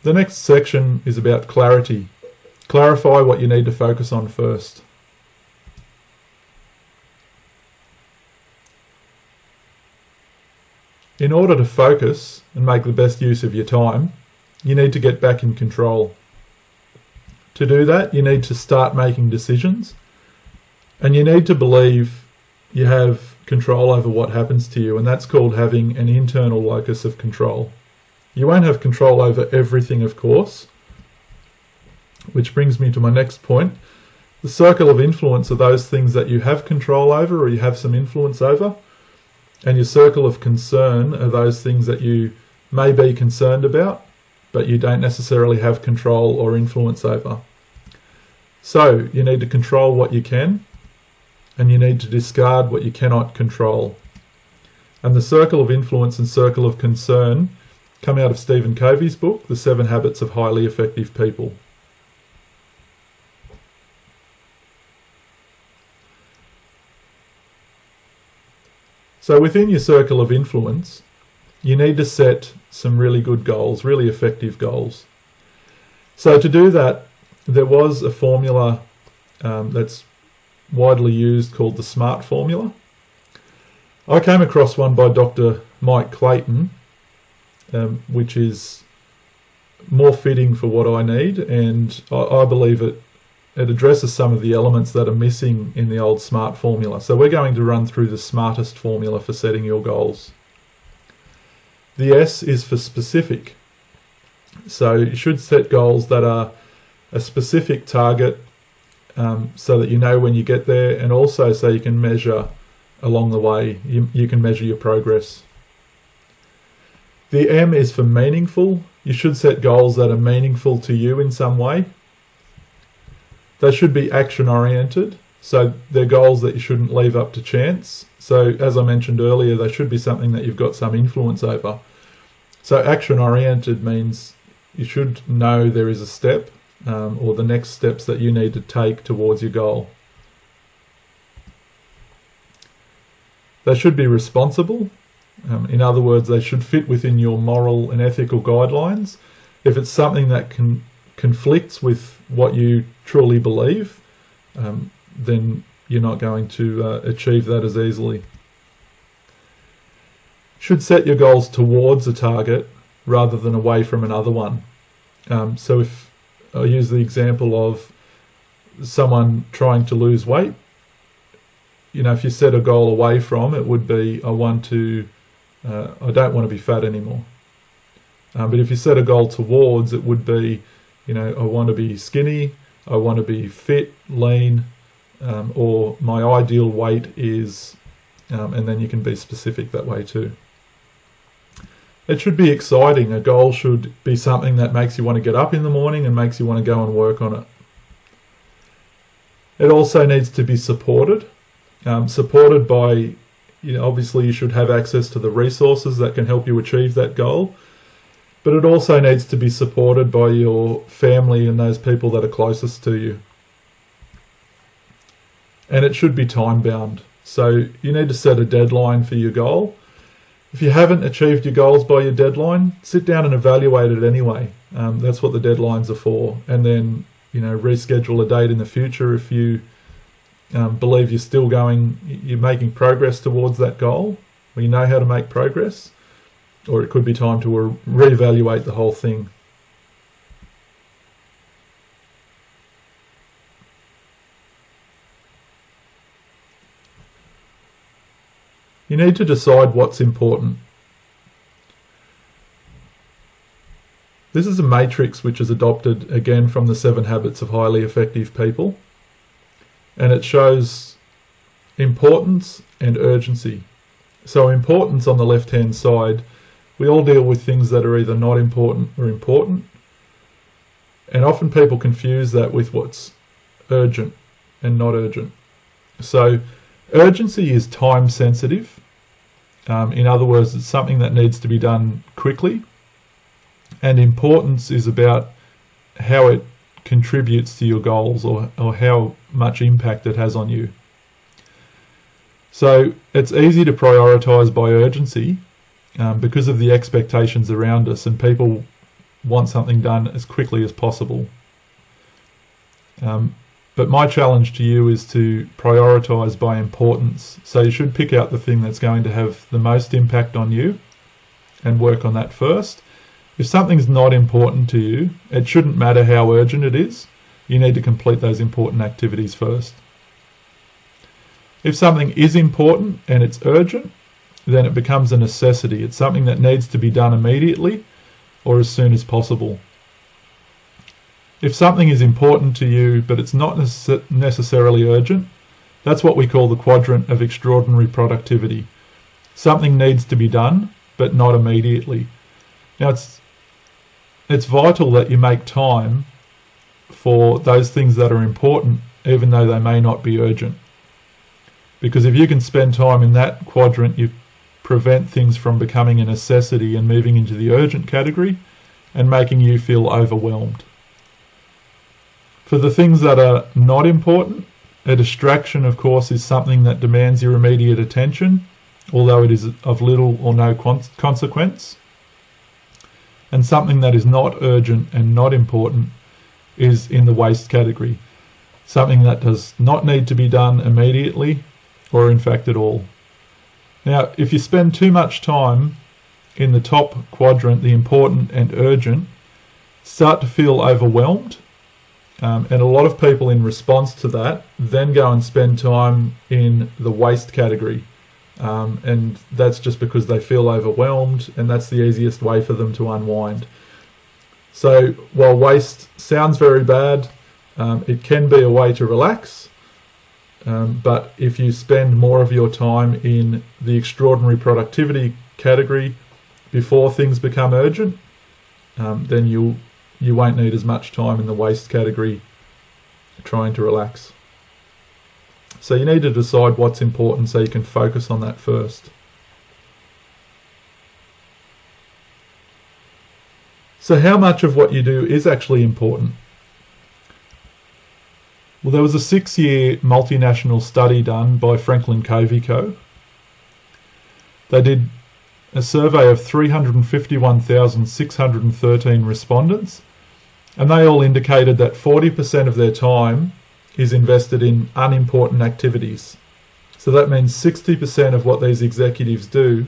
The next section is about clarity. Clarify what you need to focus on first. In order to focus and make the best use of your time, you need to get back in control. To do that, you need to start making decisions, and you need to believe you have control over what happens to you, and that's called having an internal locus of control. You won't have control over everything, of course, which brings me to my next point. The circle of influence are those things that you have control over or you have some influence over, and your circle of concern are those things that you may be concerned about, but you don't necessarily have control or influence over. So you need to control what you can, and you need to discard what you cannot control. And the circle of influence and circle of concern come out of Stephen Covey's book, The 7 Habits of Highly Effective People. So within your circle of influence, you need to set some really good goals, really effective goals. So to do that, there was a formula that's widely used called the SMART formula. I came across one by Dr. Mike Clayton, which is more fitting for what I need, and I believe it addresses some of the elements that are missing in the old SMART formula. So we're going to run through the smartest formula for setting your goals. The S is for specific. So you should set goals that are a specific target, so that you know when you get there, and also so you can measure along the way. You can measure your progress. The M is for meaningful. You should set goals that are meaningful to you in some way. They should be action-oriented, so they're goals that you shouldn't leave up to chance. So as I mentioned earlier, they should be something that you've got some influence over. So action-oriented means you should know there is a step, or the next steps that you need to take towards your goal. They should be responsible. In other words, they should fit within your moral and ethical guidelines. If it's something that conflicts with what you truly believe, then you're not going to achieve that as easily. Should set your goals towards a target rather than away from another one. So if I use the example of someone trying to lose weight, if you set a goal away from, it would be, I don't want to be fat anymore. But if you set a goal towards, it would be, I want to be skinny, I want to be fit, lean, or my ideal weight is, and then you can be specific that way too. It should be exciting. A goal should be something that makes you want to get up in the morning and makes you want to go and work on it. It also needs to be supported. Supported by, obviously you should have access to the resources that can help you achieve that goal. But it also needs to be supported by your family and those people that are closest to you. And it should be time bound. So you need to set a deadline for your goal. If you haven't achieved your goals by your deadline, sit down and evaluate it anyway. That's what the deadlines are for. And then, reschedule a date in the future if you believe you're making progress towards that goal, or you know how to make progress. Or it could be time to reevaluate the whole thing. You need to decide what's important. This is a matrix which is adopted again from the 7 Habits of Highly Effective People, and it shows importance and urgency. So importance on the left-hand side, we all deal with things that are either not important or important, and often people confuse that with what's urgent and not urgent. So urgency is time sensitive. In other words, it's something that needs to be done quickly, and importance is about how it contributes to your goals, or how much impact it has on you. So it's easy to prioritize by urgency because of the expectations around us, and people want something done as quickly as possible. But my challenge to you is to prioritize by importance. So you should pick out the thing that's going to have the most impact on you and work on that first. If something's not important to you, it shouldn't matter how urgent it is. You need to complete those important activities first. If something is important and it's urgent, then it becomes a necessity. It's something that needs to be done immediately or as soon as possible. If something is important to you but it's not necessarily urgent, that's what we call the quadrant of extraordinary productivity. Something needs to be done but not immediately. Now it's vital that you make time for those things that are important even though they may not be urgent. Because if you can spend time in that quadrant, you prevent things from becoming a necessity and moving into the urgent category and making you feel overwhelmed. For the things that are not important, a distraction, of course, is something that demands your immediate attention, although it is of little or no consequence. And something that is not urgent and not important is in the waste category. Something that does not need to be done immediately or in fact at all. Now, if you spend too much time in the top quadrant, the important and urgent, start to feel overwhelmed. And a lot of people in response to that then go and spend time in the waste category. And that's just because they feel overwhelmed and that's the easiest way for them to unwind. So while waste sounds very bad, it can be a way to relax. But if you spend more of your time in the extraordinary productivity category before things become urgent, then you won't need as much time in the waste category trying to relax. So you need to decide what's important so you can focus on that first. So how much of what you do is actually important? Well, there was a 6-year multinational study done by Franklin Covey Co. They did a survey of 351,613 respondents, and they all indicated that 40% of their time is invested in unimportant activities. So that means 60% of what these executives do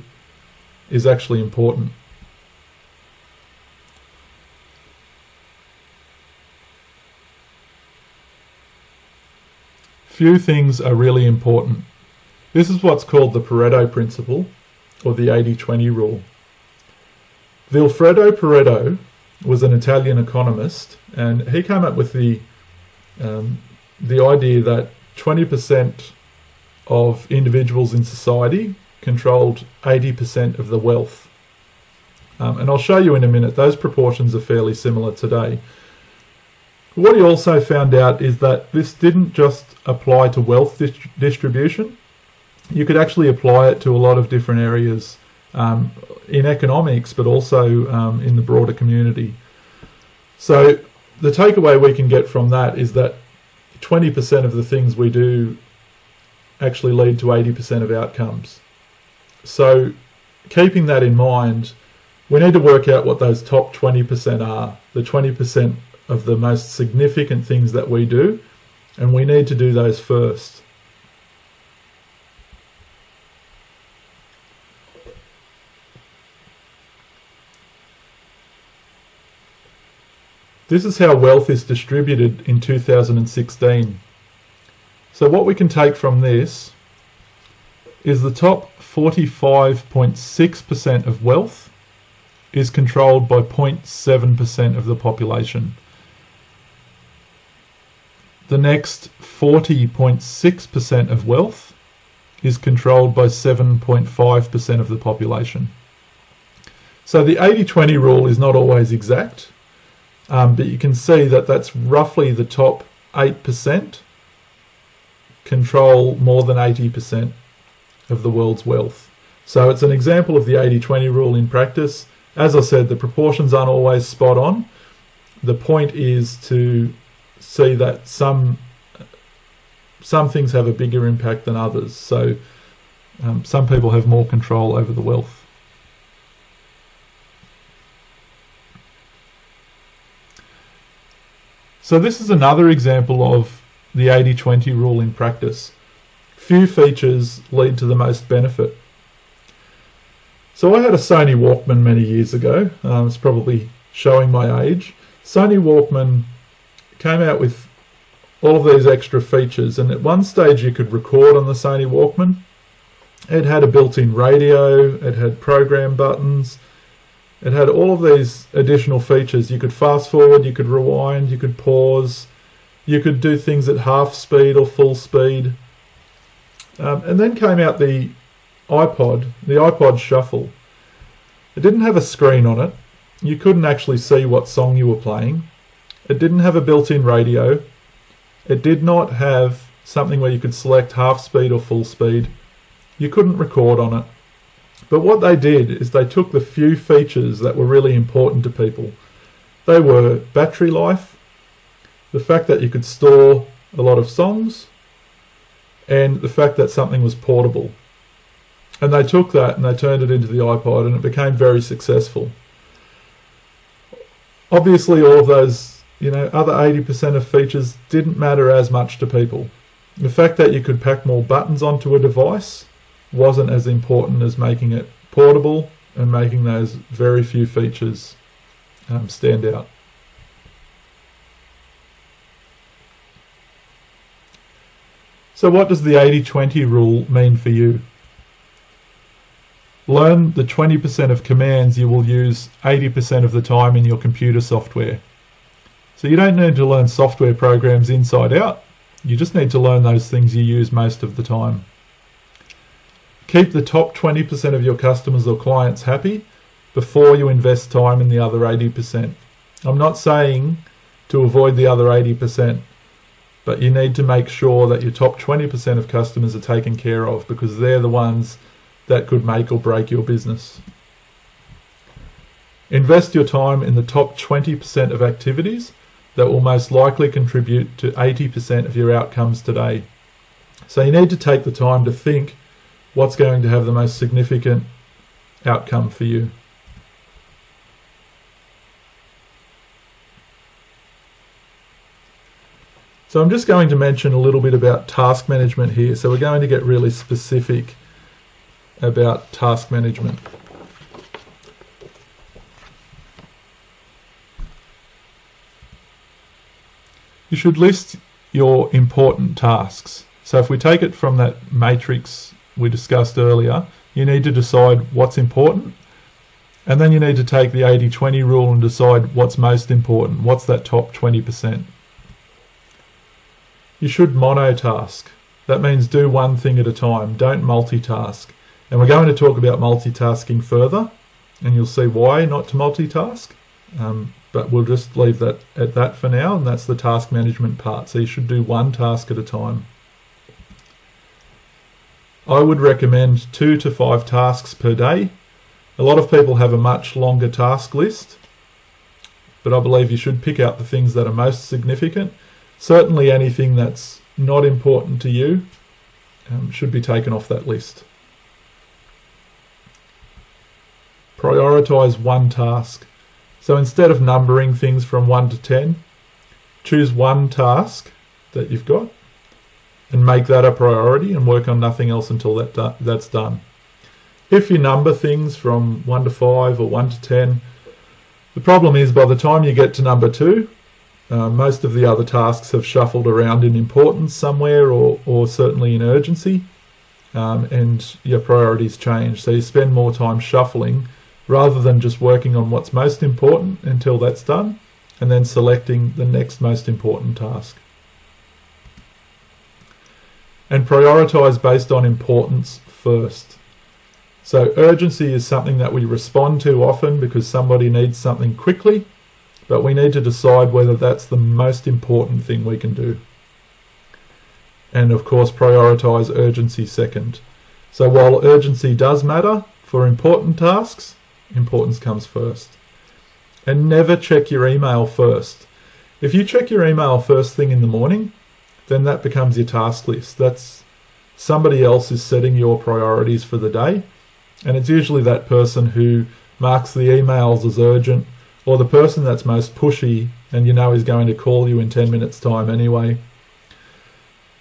is actually important. Few things are really important. This is what's called the Pareto principle, or the 80-20 rule. Vilfredo Pareto was an Italian economist, and he came up with the idea that 20% of individuals in society controlled 80% of the wealth. And I'll show you in a minute, those proportions are fairly similar today. What he also found out is that this didn't just apply to wealth distribution. You could actually apply it to a lot of different areas in economics, but also in the broader community. So the takeaway we can get from that is that 20% of the things we do actually lead to 80% of outcomes. So keeping that in mind, we need to work out what those top 20% are, the 20% of the most significant things that we do, and we need to do those first. This is how wealth is distributed in 2016. So what we can take from this is the top 45.6% of wealth is controlled by 0.7% of the population. The next 40.6% of wealth is controlled by 7.5% of the population. So the 80-20 rule is not always exact, but you can see that that's roughly the top 8% control more than 80% of the world's wealth. So it's an example of the 80-20 rule in practice. As I said, the proportions aren't always spot on. The point is to see that some things have a bigger impact than others. So some people have more control over the wealth. So this is another example of the 80-20 rule in practice. Few features lead to the most benefit. So I had a Sony Walkman many years ago. It's probably showing my age. Sony Walkman came out with all of these extra features, and at one stage you could record on the Sony Walkman. It had a built-in radio, it had program buttons, it had all of these additional features. You could fast forward, you could rewind, you could pause, you could do things at half speed or full speed. And then came out the iPod Shuffle. It didn't have a screen on it. You couldn't actually see what song you were playing. It didn't have a built-in radio. It did not have something where you could select half speed or full speed. You couldn't record on it. But what they did is they took the few features that were really important to people. They were battery life, the fact that you could store a lot of songs, and the fact that something was portable. And they took that and they turned it into the iPod, and it became very successful. Obviously all of those, other 80% of features didn't matter as much to people. The fact that you could pack more buttons onto a device wasn't as important as making it portable and making those very few features stand out. So what does the 80-20 rule mean for you? Learn the 20% of commands you will use 80% of the time in your computer software. So you don't need to learn software programs inside out. You just need to learn those things you use most of the time. Keep the top 20% of your customers or clients happy before you invest time in the other 80%. I'm not saying to avoid the other 80%, but you need to make sure that your top 20% of customers are taken care of, because they're the ones that could make or break your business. Invest your time in the top 20% of activities that will most likely contribute to 80% of your outcomes today. So you need to take the time to think what's going to have the most significant outcome for you. So I'm just going to mention a little bit about task management here. So we're going to get really specific about task management. You should list your important tasks. So if we take it from that matrix we discussed earlier, you need to decide what's important, and then you need to take the 80-20 rule and decide what's most important, what's that top 20%. You should monotask. That means do one thing at a time, don't multitask. And we're going to talk about multitasking further, and you'll see why not to multitask. But we'll just leave that at that for now, and that's the task management part. So you should do one task at a time. I would recommend 2 to 5 tasks per day. A lot of people have a much longer task list, but I believe you should pick out the things that are most significant. Certainly anything that's not important to you should be taken off that list. Prioritize one task. So instead of numbering things from 1 to 10, choose one task that you've got and make that a priority and work on nothing else until that's done. If you number things from 1 to 5 or 1 to 10, the problem is by the time you get to number 2, most of the other tasks have shuffled around in importance somewhere or certainly in urgency, and your priorities change. So you spend more time shuffling rather than just working on what's most important until that's done and then selecting the next most important task. And prioritize based on importance first. So urgency is something that we respond to often because somebody needs something quickly, but we need to decide whether that's the most important thing we can do. And of course, prioritize urgency second. So while urgency does matter for important tasks, importance comes first. And never check your email first. If you check your email first thing in the morning, then that becomes your task list. That's somebody else is setting your priorities for the day, and it's usually that person who marks the emails as urgent, or the person that's most pushy and you know he's going to call you in 10 minutes time anyway.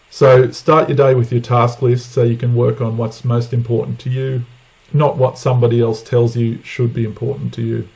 So start your day with your task list so you can work on what's most important to you, not what somebody else tells you should be important to you.